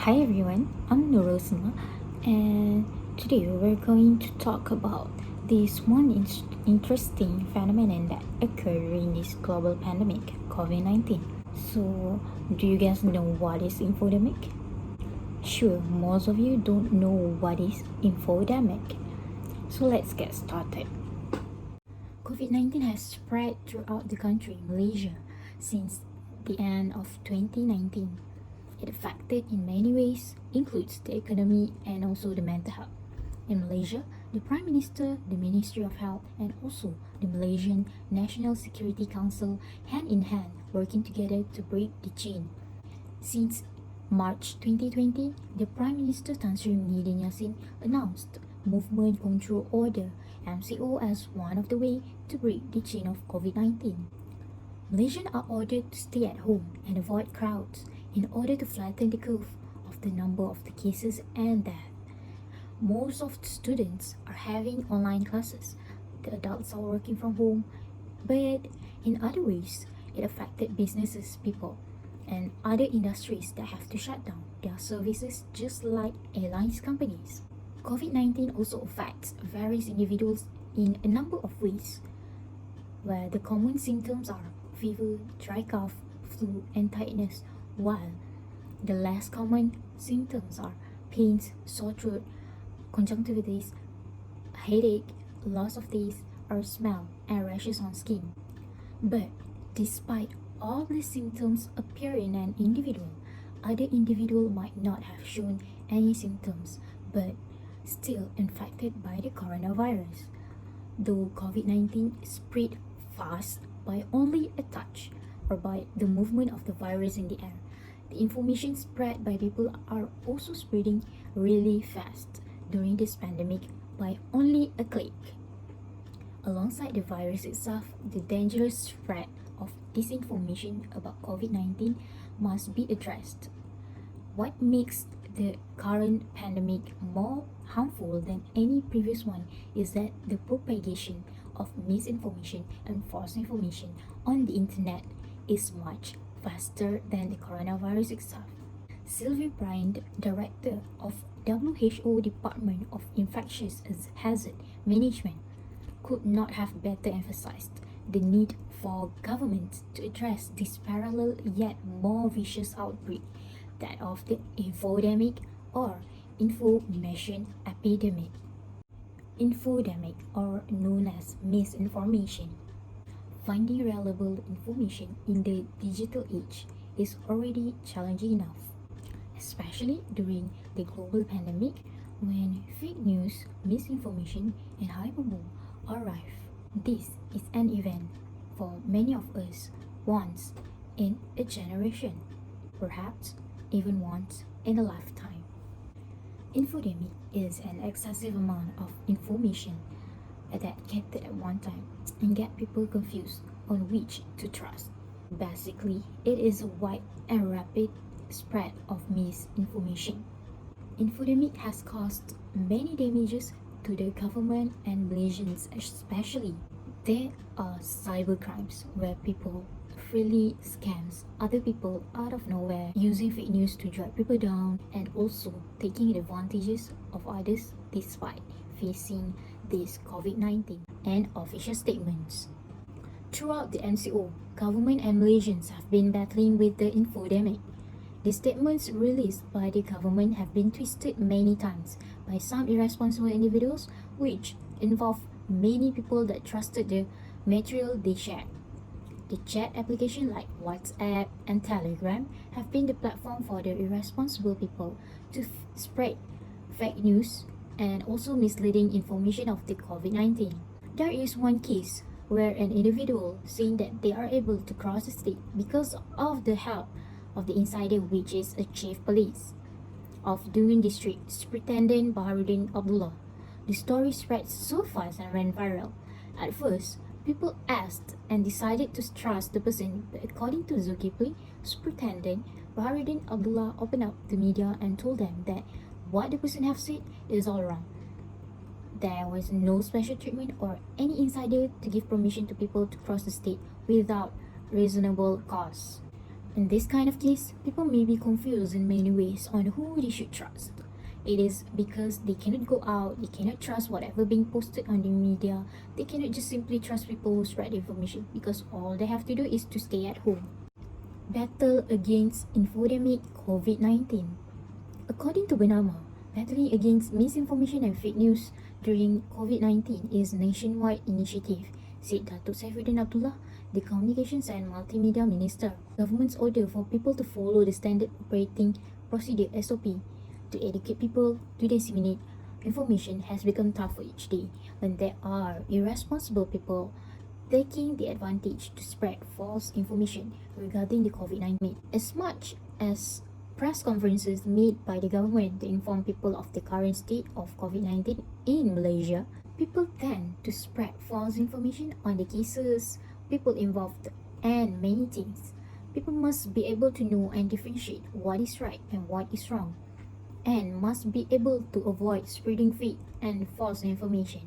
Hi everyone, I'm Nurul, and today we're going to talk about this one interesting phenomenon that occurred during this global pandemic, COVID-19. So, do you guys know what is infodemic? Sure, most of you don't know what is infodemic. So let's get started. COVID-19 has spread throughout the country, Malaysia, since the end of 2019. It affected in many ways, includes the economy and also the mental health. In Malaysia, the Prime Minister, the Ministry of Health, and also the Malaysian National Security Council hand in hand working together to break the chain. Since March 2020, the Prime Minister Tan Sri Yassin announced Movement Control Order MCO as one of the way to break the chain of COVID-19. Malaysians are ordered to stay at home and avoid crowds in order to flatten the curve of the number of the cases and death. Most of the students are having online classes. The adults are working from home, but in other ways, it affected businesses, people, and other industries that have to shut down their services just like airlines companies. COVID-19 also affects various individuals in a number of ways, where the common symptoms are fever, dry cough, flu, and tiredness, while the less common symptoms are pains, sore throat, conjunctivitis, headache, loss of taste or smell, and rashes on skin. But despite all these symptoms appear in an individual, other individual might not have shown any symptoms but still infected by the coronavirus. Though COVID-19 spread fast by only a touch or by the movement of the virus in the air, the information spread by people are also spreading really fast during this pandemic by only a click. Alongside the virus itself, the dangerous spread of disinformation about COVID-19 must be addressed. What makes the current pandemic more harmful than any previous one is that the propagation of misinformation and false information on the internet is much faster than the coronavirus itself. Sylvie Bryant, director of WHO Department of Infectious Hazard Management, could not have better emphasized the need for governments to address this parallel yet more vicious outbreak, that of the infodemic or information epidemic. Infodemic, or known as misinformation. Finding reliable information in the digital age is already challenging enough, especially during the global pandemic when fake news, misinformation, and hyperbole are rife. This is an event for many of us once in a generation, perhaps even once in a lifetime. Infodemic is an excessive amount of information that gathered at one time and get people confused on which to trust. Basically, it is a wide and rapid spread of misinformation. Infodemic has caused many damages to the government and Malaysians especially. There are cybercrimes where people freely scams other people out of nowhere using fake news to drag people down and also taking advantages of others despite facing this COVID-19 and official statements. Throughout the MCO, government and Malaysians have been battling with the infodemic. The statements released by the government have been twisted many times by some irresponsible individuals, which involve many people that trusted the material they shared. The chat application like WhatsApp and Telegram have been the platform for the irresponsible people to spread fake news and also misleading information of the COVID-19. There is one case where an individual saying that they are able to cross the state because of the help of the insider, which is a chief police of Duin district, Superintendent Baharudin Abdullah. The story spread so fast and went viral. At first, people asked and decided to trust the person, but according to Zulkifli, Superintendent Baharudin Abdullah opened up the media and told them that what the person have said is all wrong. There was no special treatment or any insider to give permission to people to cross the state without reasonable cause. In this kind of case, people may be confused in many ways on who they should trust. It is because they cannot go out, they cannot trust whatever being posted on the media, they cannot just simply trust people who spread information because all they have to do is to stay at home. Battle against Infodemic COVID-19. According to Bernama, battling against misinformation and fake news during COVID-19 is a nationwide initiative, said Datuk Saifuddin Abdullah, the Communications and Multimedia Minister. Government's order for people to follow the Standard Operating Procedure (SOP) to educate people to disseminate information has become tougher each day when there are irresponsible people taking the advantage to spread false information regarding the COVID-19. As much as press conferences made by the government to inform people of the current state of COVID-19 in Malaysia, people tend to spread false information on the cases, people involved, and many things. People must be able to know and differentiate what is right and what is wrong, and must be able to avoid spreading fake and false information.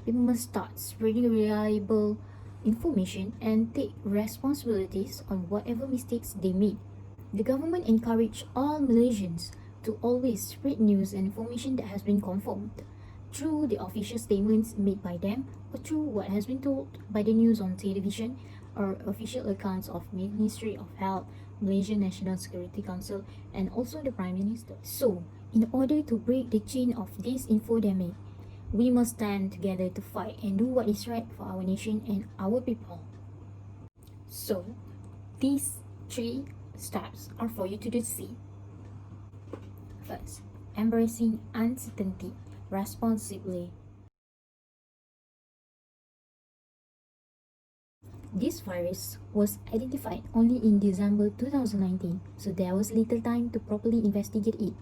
People must start spreading reliable information and take responsibilities on whatever mistakes they made. The government encouraged all Malaysians to always spread news and information that has been confirmed through the official statements made by them or through what has been told by the news on television or official accounts of Ministry of Health, Malaysian National Security Council, and also the Prime Minister. So, in order to break the chain of this infodemic, we must stand together to fight and do what is right for our nation and our people. So, these 3 steps are for you to do see. First, embracing uncertainty responsibly. This virus was identified only in December 2019, so there was little time to properly investigate it,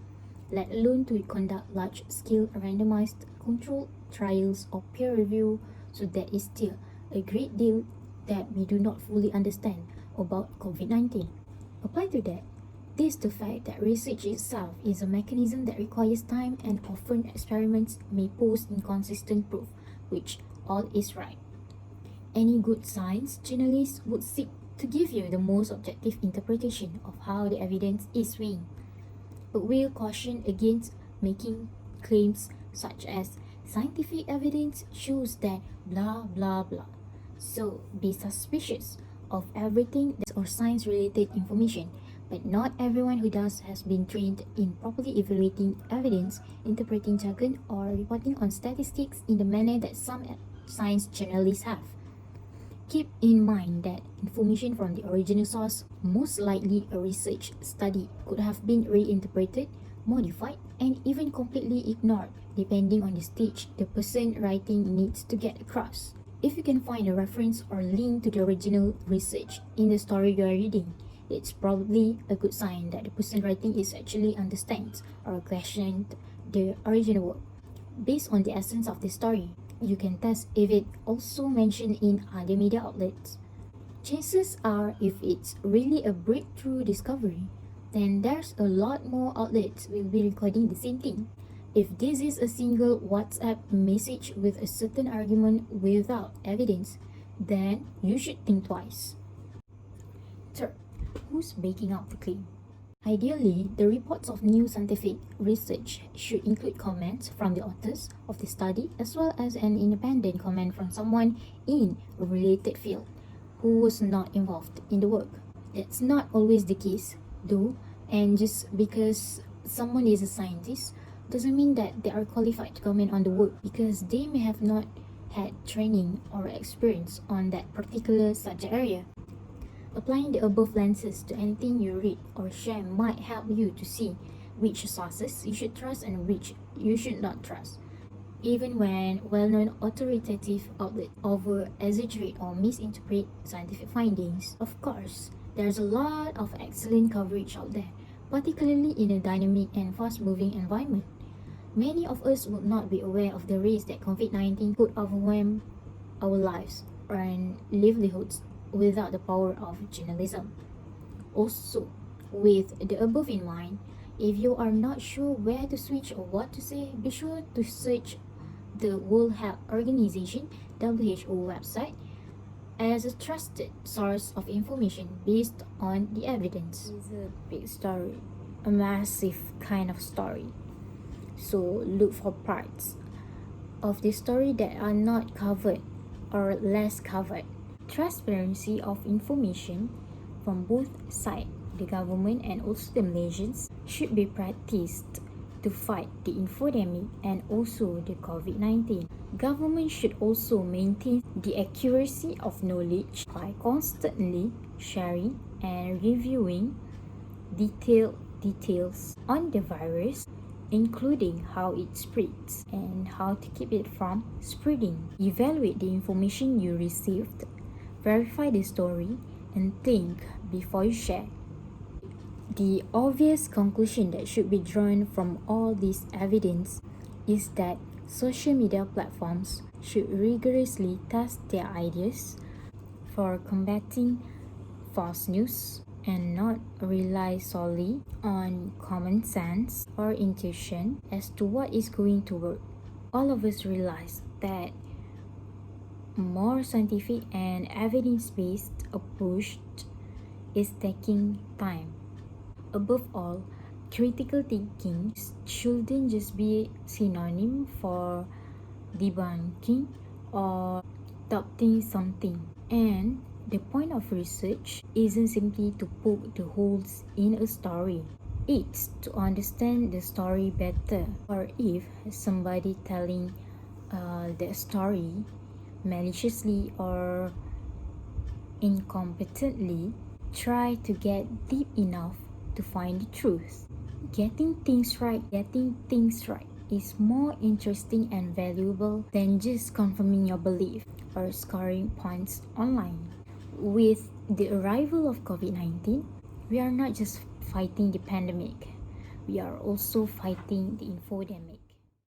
let alone to conduct large-scale randomized controlled trials or peer review, so there is still a great deal that we do not fully understand about COVID-19. Applied to that, this the fact that research itself is a mechanism that requires time and often experiments may pose inconsistent proof, which all is right. Any good science journalist would seek to give you the most objective interpretation of how the evidence is weighing, but will caution against making claims such as scientific evidence shows that blah blah blah. So be suspicious of everything that's or science-related information, but not everyone who does has been trained in properly evaluating evidence, interpreting jargon, or reporting on statistics in the manner that some science journalists have. Keep in mind that information from the original source, most likely a research study, could have been reinterpreted, modified, and even completely ignored, depending on the stage the person writing needs to get across. If you can find a reference or link to the original research in the story you are reading, it's probably a good sign that the person writing is actually understands or questioned the original work. Based on the essence of the story, you can test if it also mentioned in other media outlets. Chances are, if it's really a breakthrough discovery, then there's a lot more outlets will be recording the same thing. If this is a single WhatsApp message with a certain argument without evidence, then you should think twice. Third, who's backing up the claim? Ideally, the reports of new scientific research should include comments from the authors of the study as well as an independent comment from someone in a related field who was not involved in the work. That's not always the case, though, and just because someone is a scientist doesn't mean that they are qualified to comment on the work because they may have not had training or experience on that particular subject area. Applying the above lenses to anything you read or share might help you to see which sources you should trust and which you should not trust, even when well-known authoritative outlets over-exaggerate or misinterpret scientific findings. Of course, there's a lot of excellent coverage out there, particularly in a dynamic and fast-moving environment. Many of us would not be aware of the risk that COVID-19 could overwhelm our lives and livelihoods without the power of journalism. Also, with the above in mind, if you are not sure where to switch or what to say, be sure to search the World Health Organization (WHO) website as a trusted source of information based on the evidence. It's a big story, a massive kind of story. So look for parts of the story that are not covered or less covered. Transparency of information from both sides, the government and also the Malaysians, should be practiced to fight the infodemic and also the COVID-19. Government should also maintain the accuracy of knowledge by constantly sharing and reviewing detailed details on the virus, including how it spreads and how to keep it from spreading. Evaluate the information you received, verify the story, and think before you share. The obvious conclusion that should be drawn from all this evidence is that social media platforms should rigorously test their ideas for combating false news and not rely solely on common sense or intuition as to what is going to work. All of us realize that more scientific and evidence-based approach is taking time. Above all, critical thinking shouldn't just be synonym for debunking or doubting something. And the point of research isn't simply to poke the holes in a story. It's to understand the story better. Or if somebody telling the story maliciously or incompetently, try to get deep enough to find the truth. Getting things right is more interesting and valuable than just confirming your belief or scoring points online. With the arrival of COVID-19, we are not just fighting the pandemic, we are also fighting the infodemic.